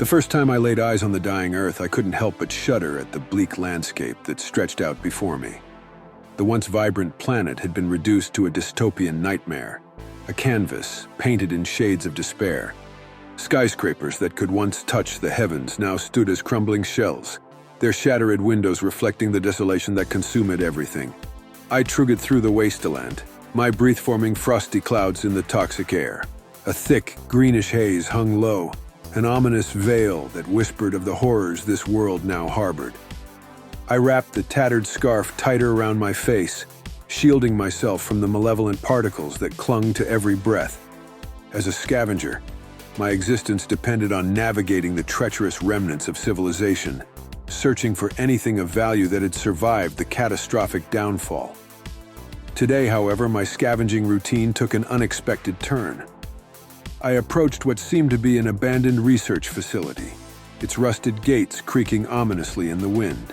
The first time I laid eyes on the dying Earth, I couldn't help but shudder at the bleak landscape that stretched out before me. The once vibrant planet had been reduced to a dystopian nightmare, a canvas painted in shades of despair. Skyscrapers that could once touch the heavens now stood as crumbling shells, their shattered windows reflecting the desolation that consumed everything. I trudged through the wasteland, my breath forming frosty clouds in the toxic air. A thick, greenish haze hung low, an ominous veil that whispered of the horrors this world now harbored. I wrapped the tattered scarf tighter around my face, shielding myself from the malevolent particles that clung to every breath. As a scavenger, my existence depended on navigating the treacherous remnants of civilization, searching for anything of value that had survived the catastrophic downfall. Today, however, my scavenging routine took an unexpected turn. I approached what seemed to be an abandoned research facility, its rusted gates creaking ominously in the wind.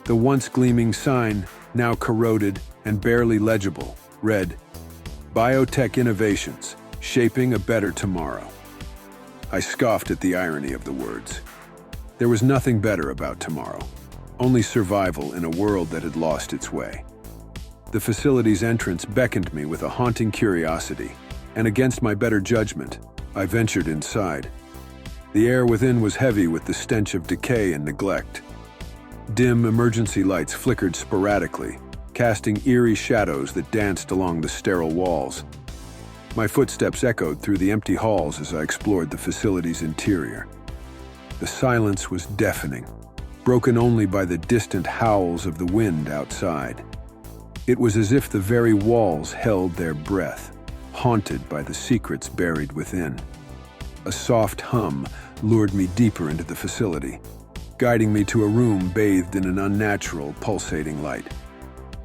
The once gleaming sign, now corroded and barely legible, read, "Biotech Innovations, Shaping a Better Tomorrow." I scoffed at the irony of the words. There was nothing better about tomorrow, only survival in a world that had lost its way. The facility's entrance beckoned me with a haunting curiosity, and against my better judgment, I ventured inside. The air within was heavy with the stench of decay and neglect. Dim emergency lights flickered sporadically, casting eerie shadows that danced along the sterile walls. My footsteps echoed through the empty halls as I explored the facility's interior. The silence was deafening, broken only by the distant howls of the wind outside. It was as if the very walls held their breath, haunted by the secrets buried within. A soft hum lured me deeper into the facility, guiding me to a room bathed in an unnatural, pulsating light.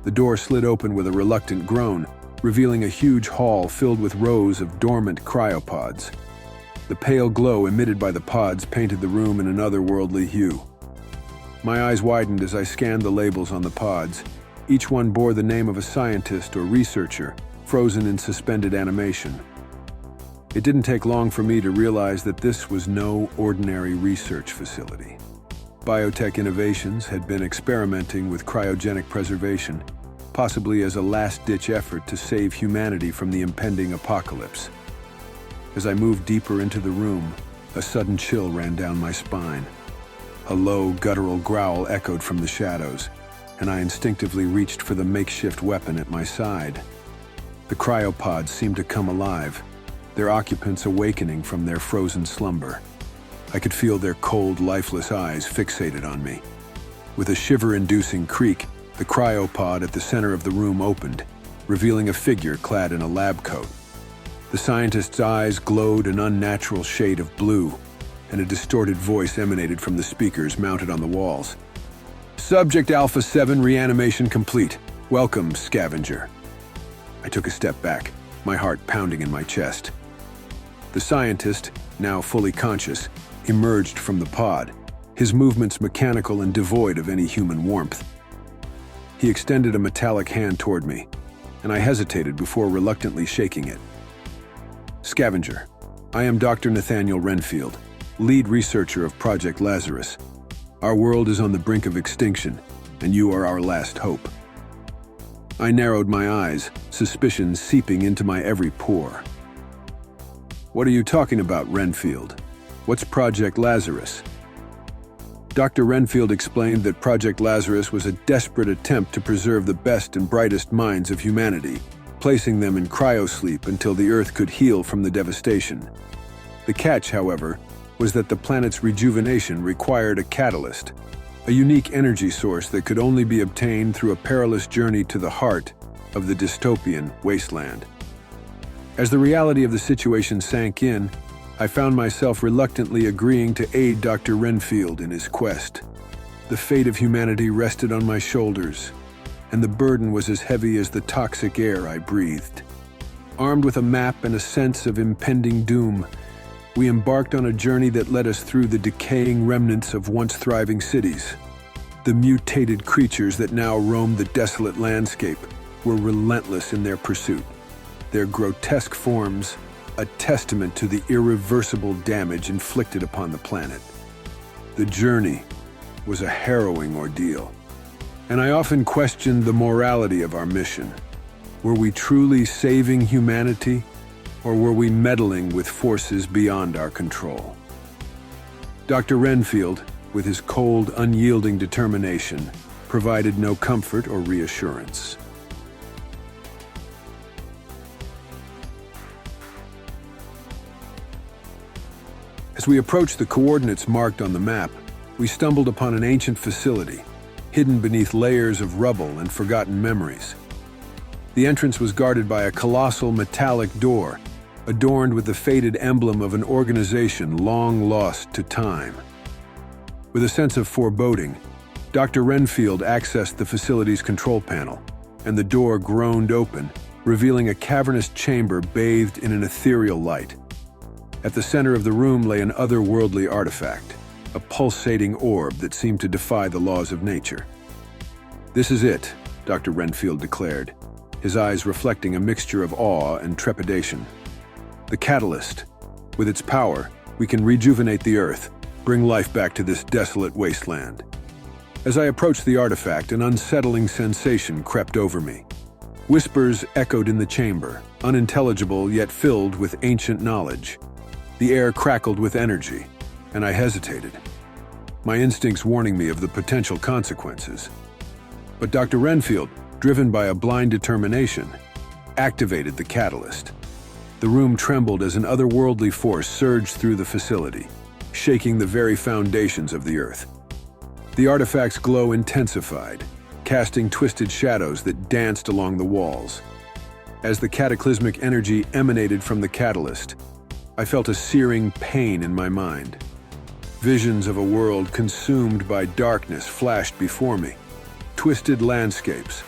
The door slid open with a reluctant groan, revealing a huge hall filled with rows of dormant cryopods. The pale glow emitted by the pods painted the room in an otherworldly hue. My eyes widened as I scanned the labels on the pods. Each one bore the name of a scientist or researcher, frozen in suspended animation. It didn't take long for me to realize that this was no ordinary research facility. Biotech Innovations had been experimenting with cryogenic preservation, possibly as a last-ditch effort to save humanity from the impending apocalypse. As I moved deeper into the room, a sudden chill ran down my spine. A low, guttural growl echoed from the shadows, and I instinctively reached for the makeshift weapon at my side. The cryopods seemed to come alive, their occupants awakening from their frozen slumber. I could feel their cold, lifeless eyes fixated on me. With a shiver-inducing creak, the cryopod at the center of the room opened, revealing a figure clad in a lab coat. The scientist's eyes glowed an unnatural shade of blue, and a distorted voice emanated from the speakers mounted on the walls. "Subject Alpha 7 reanimation complete. Welcome, Scavenger." I took a step back, my heart pounding in my chest. The scientist, now fully conscious, emerged from the pod, his movements mechanical and devoid of any human warmth. He extended a metallic hand toward me, and I hesitated before reluctantly shaking it. "Scavenger, I am Dr. Nathaniel Renfield, lead researcher of Project Lazarus. Our world is on the brink of extinction, and you are our last hope." I narrowed my eyes, suspicion seeping into my every pore. "What are you talking about, Renfield? What's Project Lazarus?" Dr. Renfield explained that Project Lazarus was a desperate attempt to preserve the best and brightest minds of humanity, placing them in cryosleep until the Earth could heal from the devastation. The catch, however, was that the planet's rejuvenation required a catalyst, a unique energy source that could only be obtained through a perilous journey to the heart of the dystopian wasteland. As the reality of the situation sank in, I found myself reluctantly agreeing to aid Dr. Renfield in his quest. The fate of humanity rested on my shoulders, and the burden was as heavy as the toxic air I breathed. Armed with a map and a sense of impending doom, we embarked on a journey that led us through the decaying remnants of once thriving cities. The mutated creatures that now roamed the desolate landscape were relentless in their pursuit, their grotesque forms a testament to the irreversible damage inflicted upon the planet. The journey was a harrowing ordeal, and I often questioned the morality of our mission. Were we truly saving humanity, or were we meddling with forces beyond our control? Dr. Renfield, with his cold, unyielding determination, provided no comfort or reassurance. As we approached the coordinates marked on the map, we stumbled upon an ancient facility, hidden beneath layers of rubble and forgotten memories. The entrance was guarded by a colossal metallic door, adorned with the faded emblem of an organization long lost to time. With a sense of foreboding, Dr. Renfield accessed the facility's control panel, and the door groaned open, revealing a cavernous chamber bathed in an ethereal light. At the center of the room lay an otherworldly artifact, a pulsating orb that seemed to defy the laws of nature. "This is it," Dr. Renfield declared, his eyes reflecting a mixture of awe and trepidation. "The catalyst. With its power, we can rejuvenate the Earth, bring life back to this desolate wasteland." As I approached the artifact, an unsettling sensation crept over me. Whispers echoed in the chamber, unintelligible yet filled with ancient knowledge. The air crackled with energy, and I hesitated, my instincts warning me of the potential consequences. But Dr. Renfield, driven by a blind determination, activated the catalyst. The room trembled as an otherworldly force surged through the facility, shaking the very foundations of the Earth. The artifact's glow intensified, casting twisted shadows that danced along the walls. As the cataclysmic energy emanated from the catalyst, I felt a searing pain in my mind. Visions of a world consumed by darkness flashed before me. Twisted landscapes,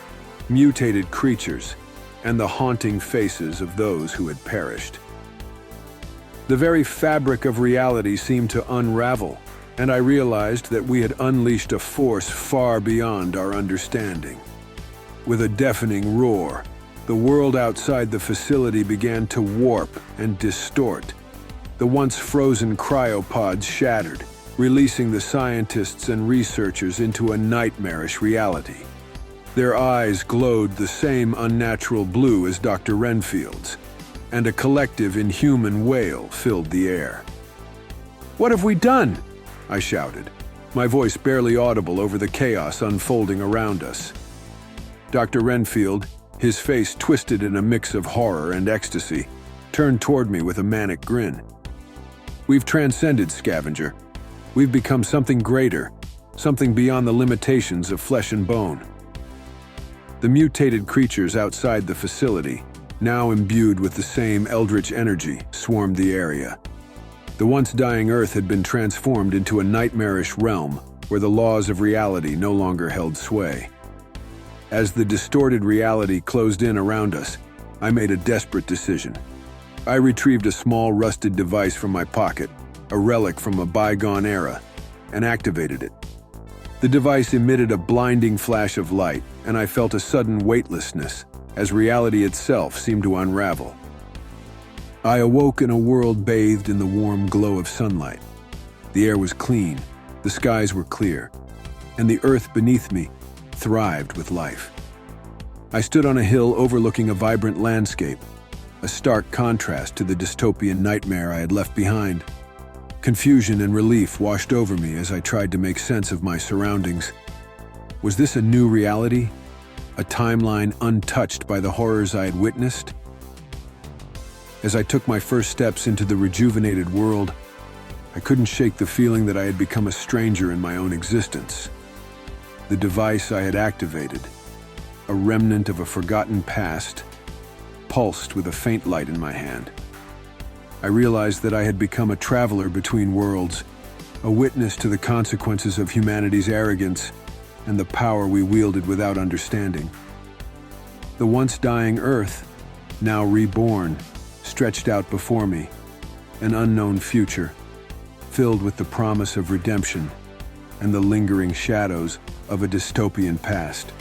mutated creatures, and the haunting faces of those who had perished. The very fabric of reality seemed to unravel, and I realized that we had unleashed a force far beyond our understanding. With a deafening roar, the world outside the facility began to warp and distort. The once frozen cryopods shattered, releasing the scientists and researchers into a nightmarish reality. Their eyes glowed the same unnatural blue as Dr. Renfield's, and a collective inhuman wail filled the air. "What have we done?" I shouted, my voice barely audible over the chaos unfolding around us. Dr. Renfield, his face twisted in a mix of horror and ecstasy, turned toward me with a manic grin. "We've transcended, Scavenger. We've become something greater, something beyond the limitations of flesh and bone." The mutated creatures outside the facility, now imbued with the same eldritch energy, swarmed the area. The once dying Earth had been transformed into a nightmarish realm where the laws of reality no longer held sway. As the distorted reality closed in around us, I made a desperate decision. I retrieved a small rusted device from my pocket, a relic from a bygone era, and activated it. The device emitted a blinding flash of light, and I felt a sudden weightlessness as reality itself seemed to unravel. I awoke in a world bathed in the warm glow of sunlight. The air was clean, the skies were clear, and the earth beneath me thrived with life. I stood on a hill overlooking a vibrant landscape, a stark contrast to the dystopian nightmare I had left behind. Confusion and relief washed over me as I tried to make sense of my surroundings. Was this a new reality? A timeline untouched by the horrors I had witnessed? As I took my first steps into the rejuvenated world, I couldn't shake the feeling that I had become a stranger in my own existence. The device I had activated, a remnant of a forgotten past, pulsed with a faint light in my hand. I realized that I had become a traveler between worlds, a witness to the consequences of humanity's arrogance and the power we wielded without understanding. The once dying Earth, now reborn, stretched out before me, an unknown future, filled with the promise of redemption and the lingering shadows of a dystopian past.